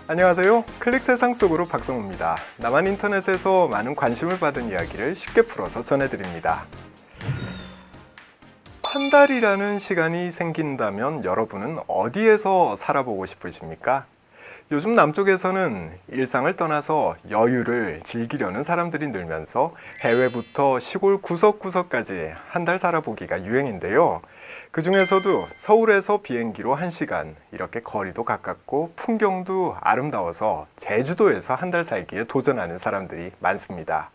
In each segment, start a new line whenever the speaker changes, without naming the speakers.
안녕하세요. 클릭 세상 속으로 박성우입니다. 나만 인터넷에서 많은 관심을 받은 이야기를 쉽게 풀어서 전해드립니다. 한 달이라는 시간이 생긴다면 여러분은 어디에서 살아보고 싶으십니까? 요즘 남쪽에서는 일상을 떠나서 여유를 즐기려는 사람들이 늘면서 해외부터 시골 구석구석까지 한 달 살아보기가 유행인데요. 그 중에서도 서울에서 비행기로 1시간, 이렇게 거리도 가깝고 풍경도 아름다워서 제주도에서 한 달 살기에 도전하는 사람들이 많습니다.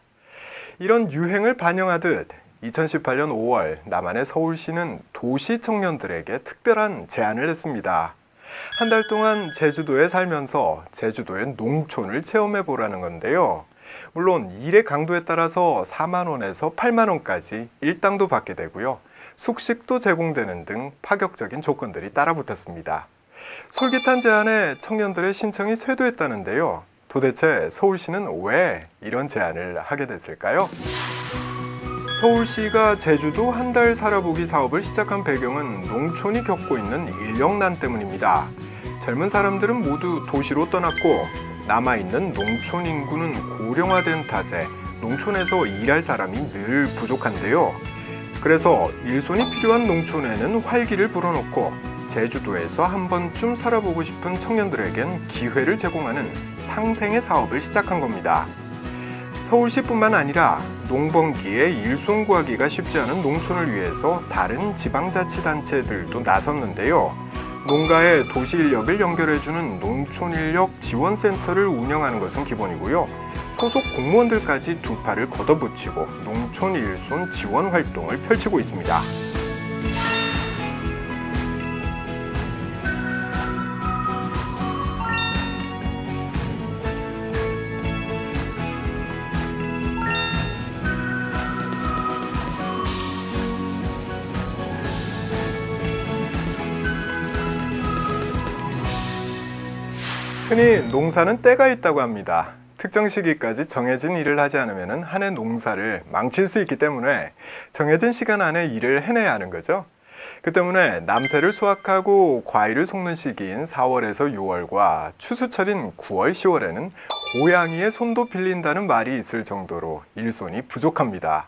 이런 유행을 반영하듯 2018년 5월 남한의 서울시는 도시 청년들에게 특별한 제안을 했습니다. 한 달 동안 제주도에 살면서 제주도의 농촌을 체험해 보라는 건데요. 물론 일의 강도에 따라서 4만 원에서 8만 원까지 일당도 받게 되고요. 숙식도 제공되는 등 파격적인 조건들이 따라붙었습니다. 솔깃한 제안에 청년들의 신청이 쇄도했다는데요. 도대체 서울시는 왜 이런 제안을 하게 됐을까요? 서울시가 제주도 한 달 살아보기 사업을 시작한 배경은 농촌이 겪고 있는 인력난 때문입니다. 젊은 사람들은 모두 도시로 떠났고 남아있는 농촌 인구는 고령화된 탓에 농촌에서 일할 사람이 늘 부족한데요. 그래서 일손이 필요한 농촌에는 활기를 불어넣고 제주도에서 한 번쯤 살아보고 싶은 청년들에겐 기회를 제공하는 상생의 사업을 시작한 겁니다. 서울시뿐만 아니라 농번기에 일손 구하기가 쉽지 않은 농촌을 위해서 다른 지방자치단체들도 나섰는데요. 농가에 도시 인력을 연결해주는 농촌인력 지원센터를 운영하는 것은 기본이고요. 소속 공무원들까지 두 팔을 걷어붙이고 농촌 일손 지원 활동을 펼치고 있습니다. 흔히 농사는 때가 있다고 합니다. 특정 시기까지 정해진 일을 하지 않으면 한 해 농사를 망칠 수 있기 때문에 정해진 시간 안에 일을 해내야 하는 거죠. 그 때문에 남새를 수확하고 과일을 솎는 시기인 4월에서 6월과 추수철인 9월, 10월에는 고양이의 손도 빌린다는 말이 있을 정도로 일손이 부족합니다.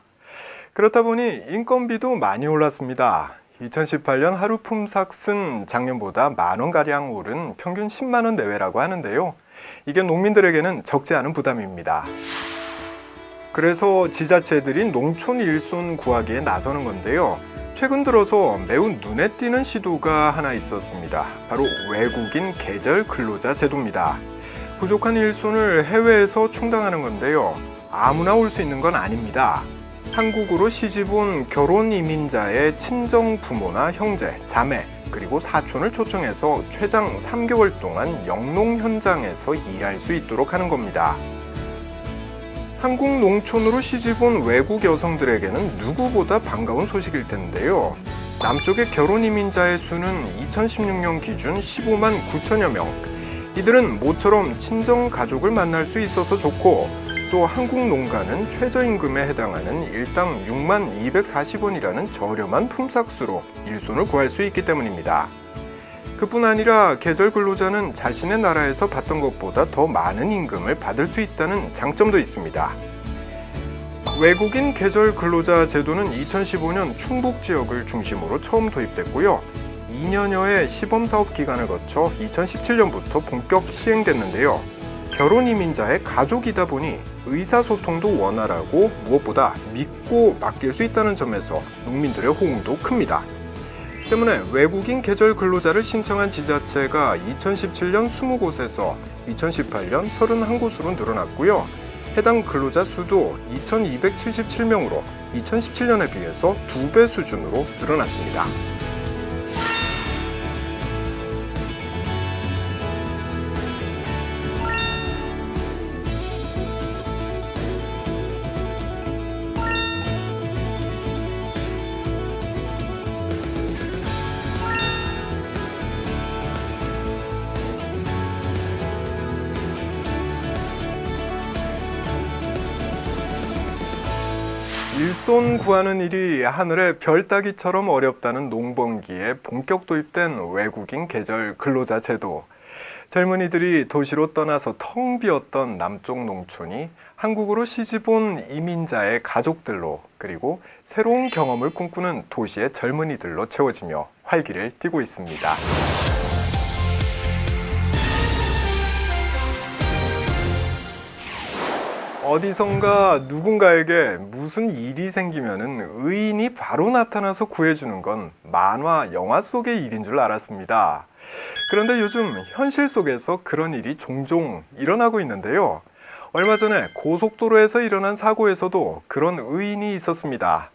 그렇다 보니 인건비도 많이 올랐습니다. 2018년 하루 품삯은 작년보다 만원가량 오른 평균 10만원 내외라고 하는데요. 이게 농민들에게는 적지 않은 부담입니다. 그래서 지자체들이 농촌 일손 구하기에 나서는 건데요. 최근 들어서 매우 눈에 띄는 시도가 하나 있었습니다. 바로 외국인 계절 근로자 제도입니다. 부족한 일손을 해외에서 충당하는 건데요. 아무나 올 수 있는 건 아닙니다. 한국으로 시집 온 결혼 이민자의 친정 부모나 형제, 자매, 그리고 사촌을 초청해서 최장 3개월 동안 영농 현장에서 일할 수 있도록 하는 겁니다. 한국 농촌으로 시집 온 외국 여성들에게는 누구보다 반가운 소식일 텐데요. 남쪽의 결혼 이민자의 수는 2016년 기준 15만 9천여 명. 이들은 모처럼 친정 가족을 만날 수 있어서 좋고 또 한국 농가는 최저임금에 해당하는 일당 6만 240원이라는 저렴한 품삯으로 일손을 구할 수 있기 때문입니다. 그뿐 아니라 계절 근로자는 자신의 나라에서 받던 것보다 더 많은 임금을 받을 수 있다는 장점도 있습니다. 외국인 계절 근로자 제도는 2015년 충북 지역을 중심으로 처음 도입됐고요. 2년여의 시범사업 기간을 거쳐 2017년부터 본격 시행됐는데요. 결혼 이민자의 가족이다 보니 의사소통도 원활하고 무엇보다 믿고 맡길 수 있다는 점에서 농민들의 호응도 큽니다. 때문에 외국인 계절 근로자를 신청한 지자체가 2017년 20곳에서 2018년 31곳으로 늘어났고요. 해당 근로자 수도 2277명으로 2017년에 비해서 2배 수준으로 늘어났습니다. 일손 구하는 일이 하늘의 별 따기처럼 어렵다는 농번기에 본격 도입된 외국인 계절 근로자 제도. 젊은이들이 도시로 떠나서 텅 비었던 남쪽 농촌이 한국으로 시집온 이민자의 가족들로, 그리고 새로운 경험을 꿈꾸는 도시의 젊은이들로 채워지며 활기를 띠고 있습니다. 어디선가 누군가에게 무슨 일이 생기면은 의인이 바로 나타나서 구해주는 건 만화, 영화 속의 일인 줄 알았습니다. 그런데 요즘 현실 속에서 그런 일이 종종 일어나고 있는데요. 얼마 전에 고속도로에서 일어난 사고에서도 그런 의인이 있었습니다.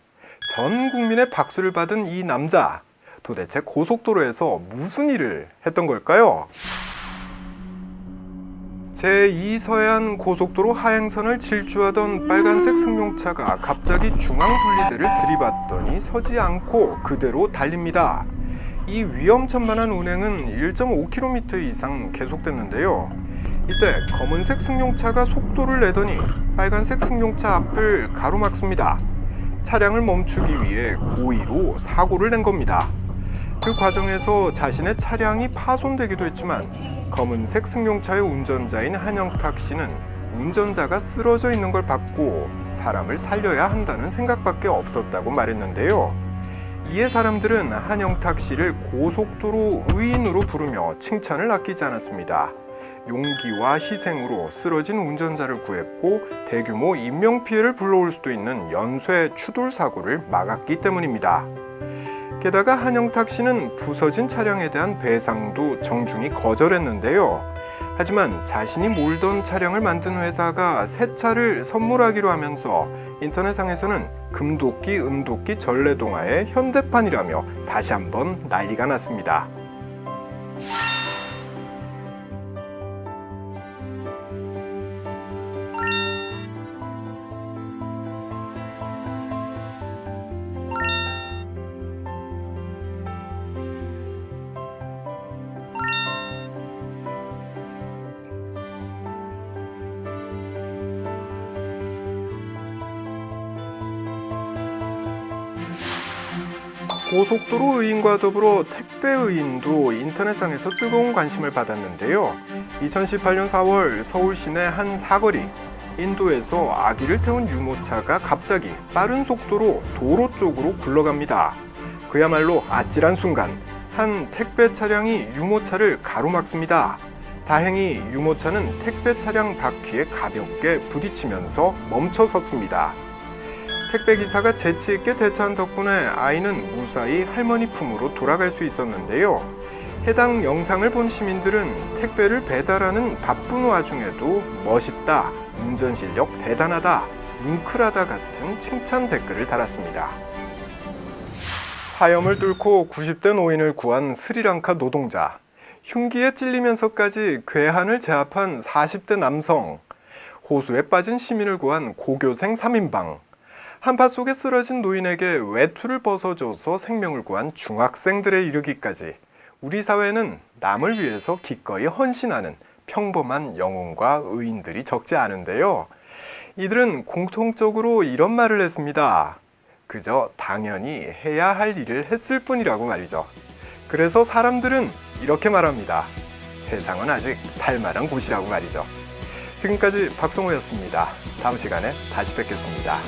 전 국민의 박수를 받은 이 남자, 도대체 고속도로에서 무슨 일을 했던 걸까요? 제2 서해안 고속도로 하행선을 질주하던 빨간색 승용차가 갑자기 중앙 분리대를 들이받더니 서지 않고 그대로 달립니다. 이 위험천만한 운행은 1.5km 이상 계속됐는데요. 이때 검은색 승용차가 속도를 내더니 빨간색 승용차 앞을 가로막습니다. 차량을 멈추기 위해 고의로 사고를 낸 겁니다. 그 과정에서 자신의 차량이 파손되기도 했지만 검은색 승용차의 운전자인 한영탁 씨는 운전자가 쓰러져 있는 걸 봤고 사람을 살려야 한다는 생각밖에 없었다고 말했는데요. 이에 사람들은 한영탁 씨를 고속도로 의인으로 부르며 칭찬을 아끼지 않았습니다. 용기와 희생으로 쓰러진 운전자를 구했고 대규모 인명피해를 불러올 수도 있는 연쇄 추돌 사고를 막았기 때문입니다. 게다가 한영탁 씨는 부서진 차량에 대한 배상도 정중히 거절했는데요. 하지만 자신이 몰던 차량을 만든 회사가 새 차를 선물하기로 하면서 인터넷상에서는 금도끼, 은도끼, 전래동화의 현대판이라며 다시 한번 난리가 났습니다. 고속도로 의인과 더불어 택배 의인도 인터넷상에서 뜨거운 관심을 받았는데요. 2018년 4월 서울 시내 한 사거리, 인도에서 아기를 태운 유모차가 갑자기 빠른 속도로 도로 쪽으로 굴러갑니다. 그야말로 아찔한 순간, 한 택배 차량이 유모차를 가로막습니다. 다행히 유모차는 택배 차량 바퀴에 가볍게 부딪히면서 멈춰섰습니다. 택배기사가 재치있게 대처한 덕분에 아이는 무사히 할머니 품으로 돌아갈 수 있었는데요. 해당 영상을 본 시민들은 택배를 배달하는 바쁜 와중에도 멋있다, 운전 실력 대단하다, 뭉클하다 같은 칭찬 댓글을 달았습니다. 화염을 뚫고 90대 노인을 구한 스리랑카 노동자, 흉기에 찔리면서까지 괴한을 제압한 40대 남성, 호수에 빠진 시민을 구한 고교생 3인방, 한파 속에 쓰러진 노인에게 외투를 벗어줘서 생명을 구한 중학생들에 이르기까지 우리 사회는 남을 위해서 기꺼이 헌신하는 평범한 영웅과 의인들이 적지 않은데요. 이들은 공통적으로 이런 말을 했습니다. 그저 당연히 해야 할 일을 했을 뿐이라고 말이죠. 그래서 사람들은 이렇게 말합니다. 세상은 아직 살만한 곳이라고 말이죠. 지금까지 박성호였습니다. 다음 시간에 다시 뵙겠습니다.